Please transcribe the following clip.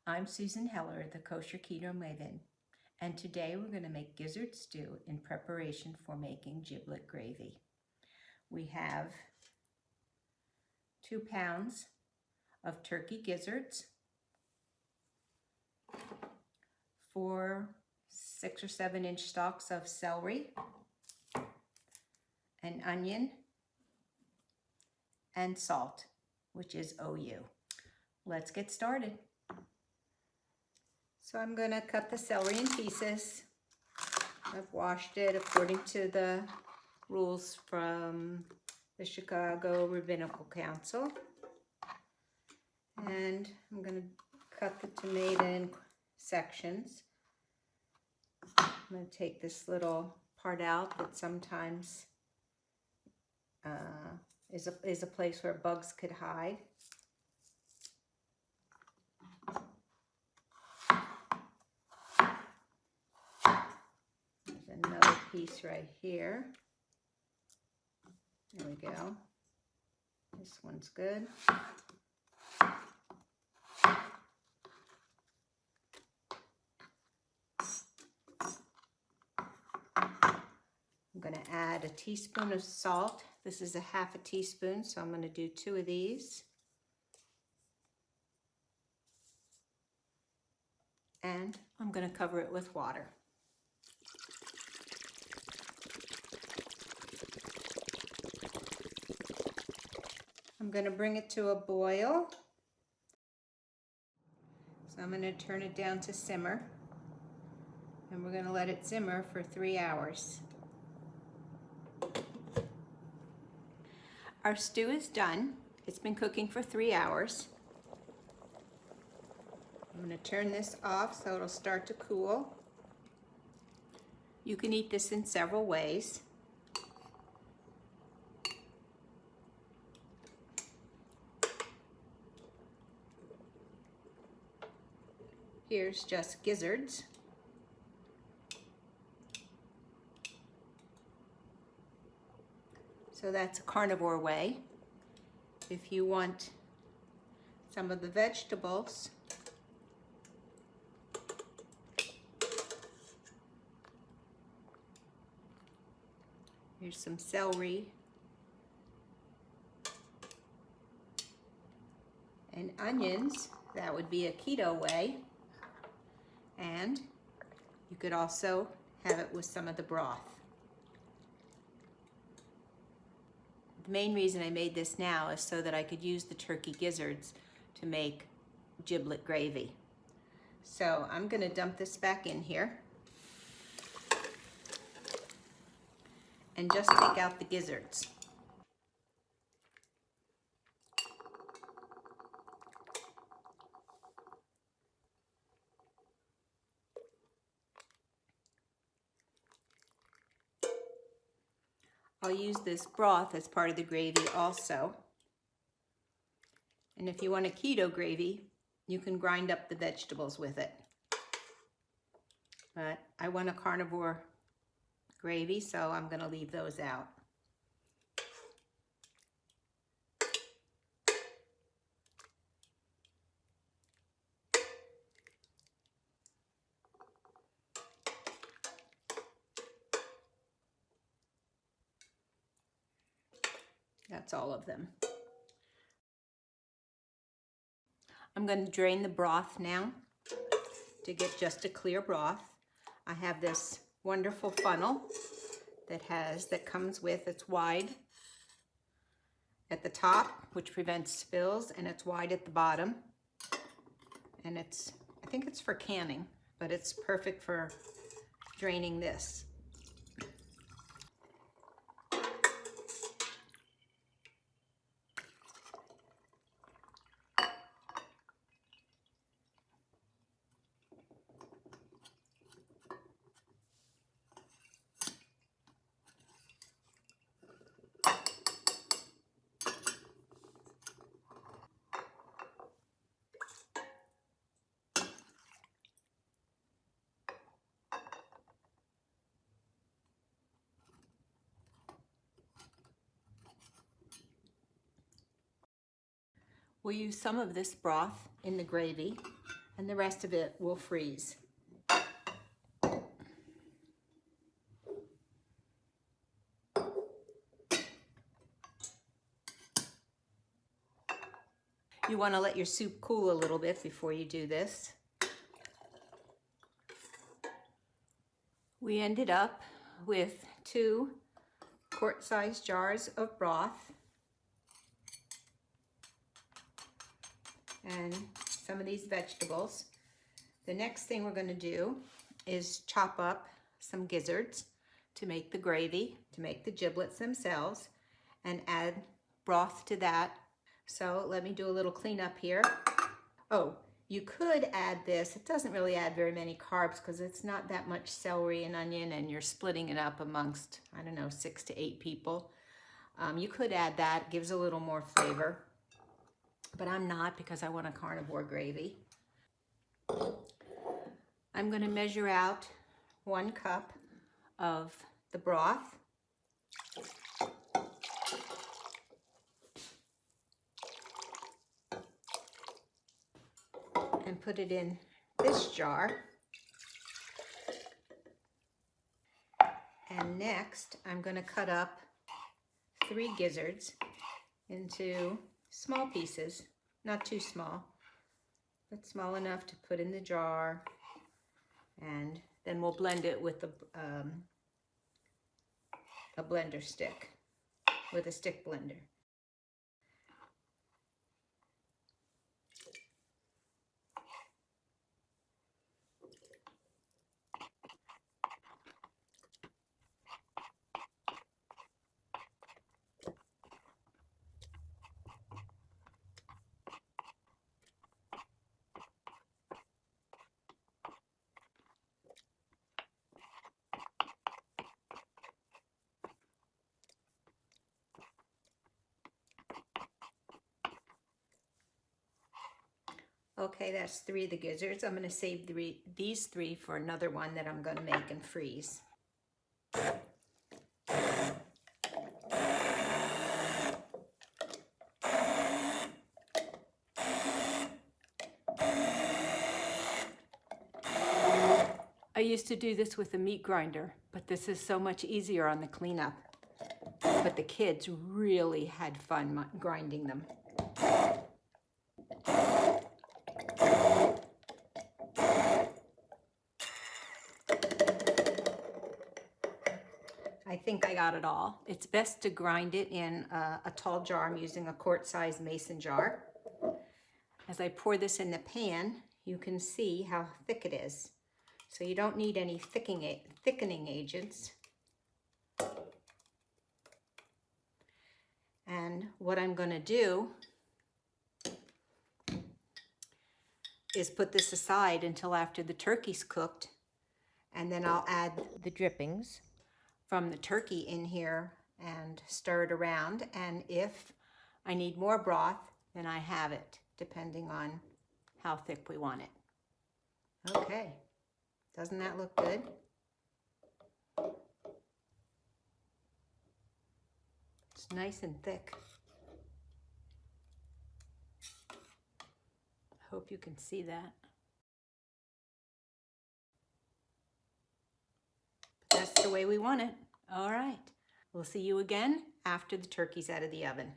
I'm Susan Heller, the Kosher Keto Maven, and today we're going to make gizzard stew in preparation for making giblet gravy. We have 2 pounds of turkey gizzards, 4 6 or 7 inch stalks of celery, an onion, and salt, which is OU. Let's get started. So I'm going to cut the celery in pieces. I've washed it according to the rules from the Chicago Rabbinical Council. And I'm going to cut the tomato in sections. I'm going to take this little part out that sometimes is a place where bugs could hide. There's another piece right here. There we go. This one's good. I'm going to add a teaspoon of salt. This is a half a teaspoon, so I'm going to do 2 of these. And I'm going to cover it with water. I'm going to bring it to a boil. So I'm going to turn it down to simmer. And we're going to let it simmer for 3 hours. Our stew is done. It's been cooking for 3 hours. I'm going to turn this off so it'll start to cool. You can eat this in several ways. Here's just gizzards. So that's a carnivore way. If you want some of the vegetables, here's some celery and onions. That would be a keto way. And you could also have it with some of the broth. The main reason I made this now is so that I could use the turkey gizzards to make giblet gravy. So I'm going to dump this back in here and just take out the gizzards. I'll use this broth as part of the gravy also. And if you want a keto gravy, you can grind up the vegetables with it. But I want a carnivore gravy, so I'm going to leave those out. That's all of them. I'm going to drain the broth now to get just a clear broth. I have this wonderful funnel that comes with, it's wide at the top, which prevents spills, and it's wide at the bottom. And I think it's for canning, but it's perfect for draining this. We'll use some of this broth in the gravy. and the rest of it will freeze. You want to let your soup cool a little bit before you do this. We ended up with 2 quart-sized jars of broth and some of these vegetables. The next thing we're going to do is chop up some gizzards to make the gravy, to make the giblets themselves, and add broth to that. So let me do a little cleanup here. Oh, you could add this. It doesn't really add very many carbs because it's not that much celery and onion, and you're splitting it up amongst, I don't know, 6 to 8 people. You could add that, gives a little more flavor, but I'm not because I want a carnivore gravy. I'm going to measure out 1 cup of the broth. And put it in this jar. And next, I'm going to cut up 3 gizzards into small pieces, not too small, but small enough to put in the jar. And then we'll blend it with a blender stick, with a stick blender. Okay, that's 3 of the gizzards. I'm going to save these 3 for another one that I'm going to make and freeze. I used to do this with a meat grinder, but this is so much easier on the cleanup. But the kids really had fun grinding them. I think I got it all. It's best to grind it in a tall jar. I'm using a quart-sized mason jar. As I pour this in the pan, you can see how thick it is. So you don't need any thickening agents. And what I'm going to do is put this aside until after the turkey's cooked, and then I'll add the drippings from the turkey in here and stir it around. And if I need more broth, then I have it, depending on how thick we want it. Okay, doesn't that look good? It's nice and thick. I hope you can see that. That's the way we want it. All right. We'll see you again after the turkey's out of the oven.